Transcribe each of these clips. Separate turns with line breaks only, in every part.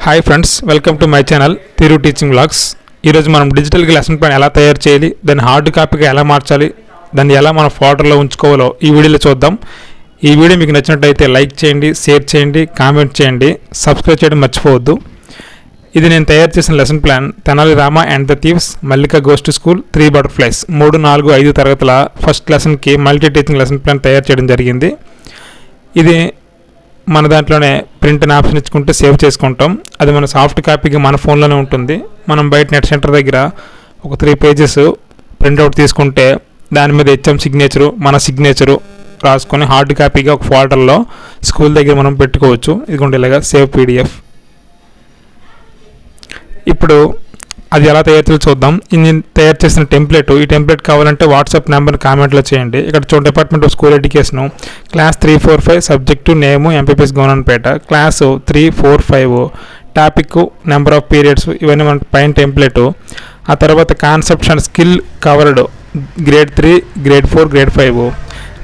Hi friends, welcome to my channel Thiru teaching vlogs. ఈరోజు మనం డిజిటల్గా లెసన్ ప్లాన్ ఎలా తయారు చేయాలి, దాన్ని హార్డ్ కాపీగా ఎలా మార్చాలి, దాన్ని ఎలా మన ఫోల్డర్లో ఉంచుకోవాలో ఈ వీడియోలో చూద్దాం. ఈ వీడియో మీకు నచ్చినట్టయితే లైక్ చేయండి, షేర్ చేయండి, కామెంట్ చేయండి, సబ్స్క్రైబ్ చేయడం మర్చిపోవద్దు. ఇది నేను తయారు చేసిన lesson plan Tenali Rama and the thieves, Mallika goes to school, 3 butterflies 3, 4, 5 తరగతుల ఫస్ట్ లెసన్కి మల్టీ టీచింగ్ లెసన్ ప్లాన్ తయారు చేయడం జరిగింది. ఇది మన దాంట్లోనే ప్రింట్ అని ఆప్షన్ ఇచ్చుకుంటే సేవ్ చేసుకుంటాం. అది మన సాఫ్ట్ కాపీగా మన ఫోన్లోనే ఉంటుంది. మనం బయట నెట్ సెంటర్ దగ్గర ఒక 3 పేజెస్ ప్రింట్అవుట్ తీసుకుంటే దాని మీద హెచ్ఎం సిగ్నేచరు, మన సిగ్నేచరు రాసుకొని హార్డ్ కాపీగా ఒక ఫోల్డర్లో స్కూల్ దగ్గర మనం పెట్టుకోవచ్చు. ఇదిగోండి ఇలాగా సేవ్ పీడిఎఫ్. ఇప్పుడు అది ఎలా తయారు చేయాలో చూద్దాం. నేను తయారు చేసిన టెంప్లెట్, ఈ టెంప్లెట్ కావాలంటే వాట్సాప్ నెంబర్ కామెంట్లో చేయండి. ఇక్కడ చూడండి, department of school education, class 345, subject name MPPS government, class 345, topic, number of periods, ఇవన్నీ మన పైన టెంప్లెట్. ఆ తర్వాత concepts and skill covered, grade 3, grade 4, grade 5.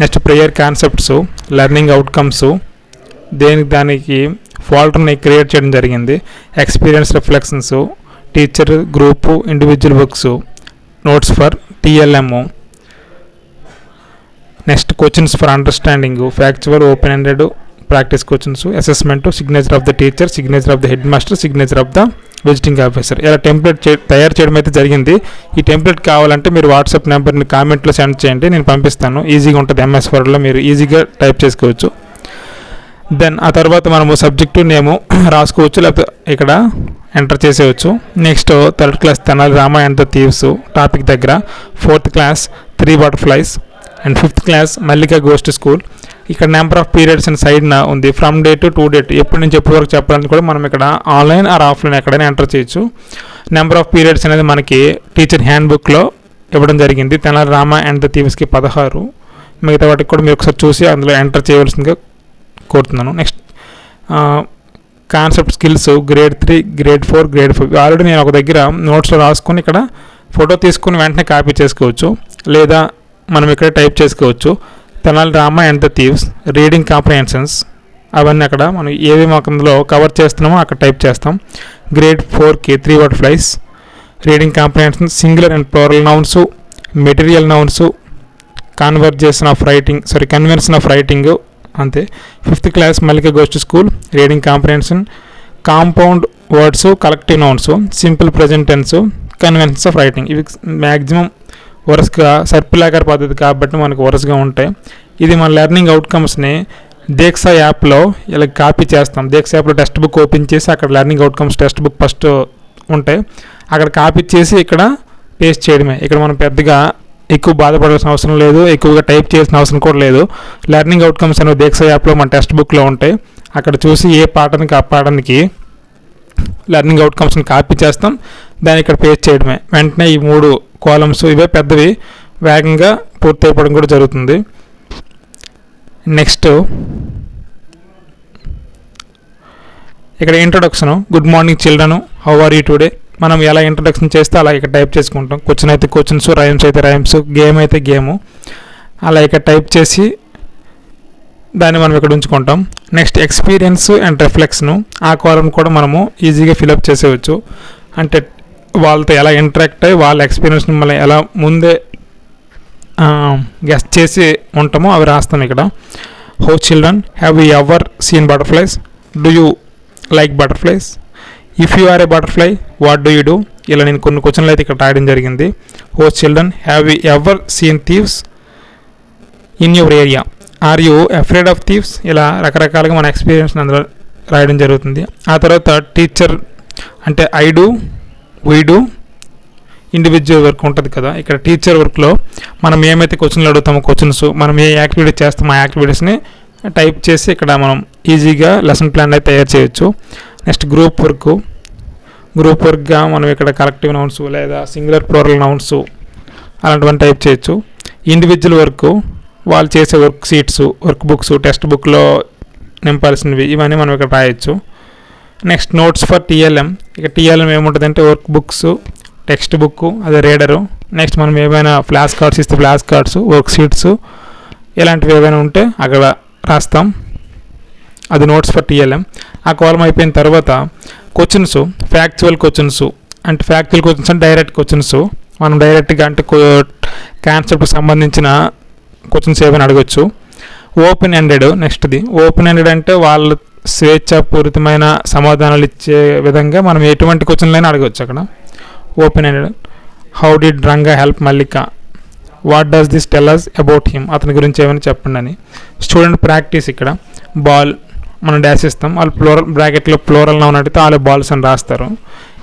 Next prayer concepts, learning outcomes, దానికి ఫోల్డర్ని క్రియేట్ చేయడం జరిగింది. Experience reflections, teacher, group, individual books, notes for TLM. Next questions for understanding, factual, open ended, practice questions, assessment, signature of the teacher, signature of the head master, signature of the visiting officer. ఇలా template తయారు చేయడం అయితే జరిగింది. ఈ template కావాలంటే మీరు WhatsApp నెంబర్ని కామెంట్లో సెండ్ చేయండి, నేను పంపిస్తాను. ఈజీగా ఉంటుంది. ఎంఎస్ వర్డ్లో మీరు ఈజీగా టైప్ చేసుకోవచ్చు. దెన్ ఆ తర్వాత మనము సబ్జెక్టు నేము రాసుకోవచ్చు, లేకపోతే ఇక్కడ ఎంటర్ చేసేయచ్చు. Next 3rd class Tenali Rama and the thieves topic దగ్గర, 4th class 3 butterflies and 5th class Mallika goes to school. ఇక్కడ నెంబర్ ఆఫ్ పీరియడ్స్ అండ్ సైడ్న ఉంది, ఫ్రమ్ డేట్ టు డేట్, ఎప్పటి నుంచి ఎప్పటి వరకు చెప్పడానికి కూడా మనం ఇక్కడ ఆన్లైన్ ఆర్ ఆఫ్లైన్ ఎక్కడైనా ఎంటర్ చేయొచ్చు. నెంబర్ ఆఫ్ పీరియడ్స్ అనేది మనకి టీచర్ హ్యాండ్ బుక్లో ఇవ్వడం జరిగింది. తెనాలి రామ అండ్ ద థీవ్స్కి 16, మిగతా వాటికి కూడా మీరు ఒకసారి చూసి అందులో ఎంటర్ చేయవలసిందిగా కోరుతున్నాను. Next concept skills, grade 3, grade 4, grade 5. Already నేను ఒక దగ్గర నోట్స్లో రాసుకొని ఇక్కడ ఫోటో తీసుకుని వెంటనే కాపీ చేసుకోవచ్చు, లేదా మనం ఇక్కడ టైప్ చేసుకోవచ్చు. Tenali Rama and the thieves reading comprehensions, అవన్నీ అక్కడ మనం ఏవి మాకు అందులో కవర్ చేస్తున్నామో అక్కడ టైప్ చేస్తాం. గ్రేడ్ 4కి 3 butterflies, reading comprehension, singular and plural nouns, material nouns, convention of writing అంతే. 5th class Mallika goes to school, reading comprehension, compound words, collective nouns, simple present tense, conventions of writing. ఇవి maximum వరుసగా సర్పిలాకార పద్ధతి కాబట్టి మనకు వరుసగా ఉంటాయి. ఇది మన లెర్నింగ్ అవుట్కమ్స్ని దీక్ష యాప్లో ఇలా కాపీ చేస్తాం. దీక్ష యాప్లో టెక్స్ట్ బుక్ ఓపెన్ చేసి అక్కడ learning outcomes text book first ఉంటాయి, అక్కడ కాపీ చేసి ఇక్కడ పేస్ట్ చేయడమే. ఇక్కడ మనం పెద్దగా ఎక్కువ బాధపడాల్సిన అవసరం లేదు, ఎక్కువగా టైప్ చేయాల్సిన అవసరం కూడా లేదు. లెర్నింగ్ అవుట్కమ్స్ అనేవి దీక్ష యాప్లో మన టెక్స్ట్ బుక్లో ఉంటాయి. అక్కడ చూసి ఏ పాఠానికి ఆ పాఠానికి లెర్నింగ్ అవుట్కమ్స్ని కాపీ చేస్తాం, దాన్ని ఇక్కడ పేస్ట్ చేయడమే. వెంటనే ఈ 3 కాలమ్స్ ఇవే పెద్దవి వేగంగా పూర్తి అయిపోవడం కూడా జరుగుతుంది. నెక్స్ట్ ఇక్కడ introduction, good morning children, how are you today. మనం ఎలా ఇంట్రొడక్షన్ చేస్తే అలా ఇక్కడ టైప్ చేసుకుంటాం. క్వశ్చన్ అయితే క్వశ్చన్స్, రైమ్స్ అయితే రైమ్స్, గేమ్ అయితే గేము, అలా ఇక్కడ టైప్ చేసి దాన్ని మనం ఇక్కడ ఉంచుకుంటాం. నెక్స్ట్ ఎక్స్పీరియన్స్ అండ్ రిఫ్లెక్షన్, ఆ కాలం కూడా మనము ఈజీగా ఫిలప్ చేసేవచ్చు. అంటే వాళ్ళతో ఎలా ఇంటరాక్ట్ అయ్యి వాళ్ళ ఎక్స్పీరియన్స్ని మళ్ళీ ఎలా ముందే గెస్ట్ చేసి ఉంటామో అవి రాస్తాం ఇక్కడ. How children, have you ever seen butterflies, do you like butterflies, if you are a butterfly what do you do. ఇలా నేను కొన్ని క్వశ్చన్లు అయితే ఇక్కడ రాయడం జరిగింది. How children, have you ever seen thieves in your area, are you afraid of thieves. ఇలా రకరకాలుగా మన ఎక్స్పీరియన్స్ అందులో రాయడం జరుగుతుంది. ఆ తర్వాత టీచర్ అంటే I do, we do, individual work ఉంటుంది కదా. ఇక్కడ టీచర్ వర్క్లో మనం ఏమైతే క్వశ్చన్లు అడుగుతామో క్వశ్చన్స్, మనం ఏ యాక్టివిటీ చేస్తామో ఆ యాక్టివిటీస్ని టైప్ చేసి ఇక్కడ మనం ఈజీగా లెసన్ ప్లాన్ అయితే తయారు చేయొచ్చు. నెక్స్ట్ గ్రూప్ వర్క్గా మనం ఇక్కడ కలెక్టివ్ నౌన్స్ లేదా సింగులర్ ప్లూరల్ నౌన్స్ అలాంటివన్నీ టైప్ చేయొచ్చు. ఇండివిజువల్ వర్క్, వాళ్ళు చేసే work sheets, work books, text బుక్లో నింపాల్సినవి, ఇవన్నీ మనం ఇక్కడ రాయొచ్చు. నెక్స్ట్ నోట్స్ ఫర్ టీఎల్ఎం, ఇక టీఎల్ఎం ఏముంటుందంటే వర్క్ బుక్స్, టెక్స్ట్ బుక్, అదే రీడరు. నెక్స్ట్ మనం ఏమైనా ఫ్లాష్ కార్డ్స్ ఇస్తే ఫ్లాష్ కార్డ్స్, వర్క్ షీట్స్ ఇలాంటివి ఏమైనా ఉంటే అక్కడ రాస్తాం. అది నోట్స్ ఫర్ టీఎల్ఎం. ఆ కాలం అయిపోయిన తర్వాత క్వశ్చన్స్, ఫ్యాక్చువల్ క్వశ్చన్స్ అంటే డైరెక్ట్ క్వశ్చన్స్. మనం డైరెక్ట్గా అంటే కాన్సెప్ట్కి సంబంధించిన క్వశ్చన్స్ ఏమైనా అడగచ్చు. ఓపెన్ ఎండెడ్ నెక్స్ట్ది. ఓపెన్ ఎండెడ్ అంటే వాళ్ళ స్వేచ్ఛాపూరితమైన సమాధానాలు ఇచ్చే విధంగా మనం ఎటువంటి క్వశ్చన్లైనా అడగచ్చు అక్కడ. Open ended. How did Ranga help Mallika, what does this tell us about him, అతని గురించి ఏమైనా చెప్పండి అని. Student practice. ఇక్కడ బాల్ మనం డాష్ ఇస్తాం, వాళ్ళు బ్రాకెట్లో ప్లోరల్ నౌన్ అడిగితే వాళ్ళు బాల్స్ అని రాస్తారు.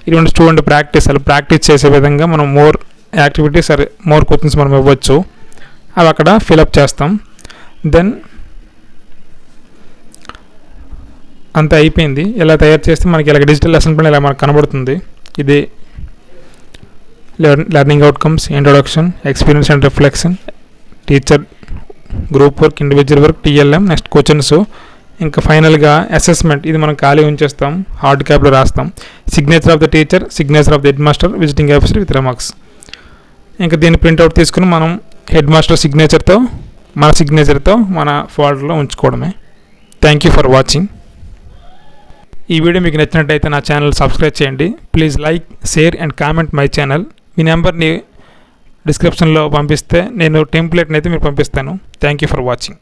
ఇటువంటి స్టూడెంట్ ప్రాక్టీస్, వాళ్ళు ప్రాక్టీస్ చేసే విధంగా మనం మోర్ యాక్టివిటీస్ మోర్ క్వశ్చన్స్ మనం ఇవ్వచ్చు. అవి అక్కడ ఫిలప్ చేస్తాం. దెన్ అంతా అయిపోయింది. ఇలా తయారు చేస్తే మనకి ఇలా డిజిటల్ లెసన్ ప్లాన్ ఇలా మనకు కనబడుతుంది. ఇది learning outcomes, introduction, experience and reflection, teacher, group work, individual work, TLM, next questions, ఇంకా ఫైనల్గా అసెస్మెంట్. ఇది మనం ఖాళీ ఉంచేస్తాం, హార్డ్ క్యాప్లో రాస్తాం. Signature of the teacher, signature of the head master, visiting officer with remarks. ఇంకా దీన్ని ప్రింట్అవుట్ తీసుకుని మనం హెడ్ మాస్టర్ సిగ్నేచర్తో మన ఫోల్డర్లో ఉంచుకోవడమే. Thank you for watching. ఈ వీడియో మీకు నచ్చినట్టయితే నా ఛానల్ సబ్స్క్రైబ్ చేయండి. Please like, share and comment my channel. మీ నెంబర్ని డిస్క్రిప్షన్లో పంపిస్తే నేను టెంప్లెట్ని అయితే మీకు పంపిస్తాను. Thank you for watching.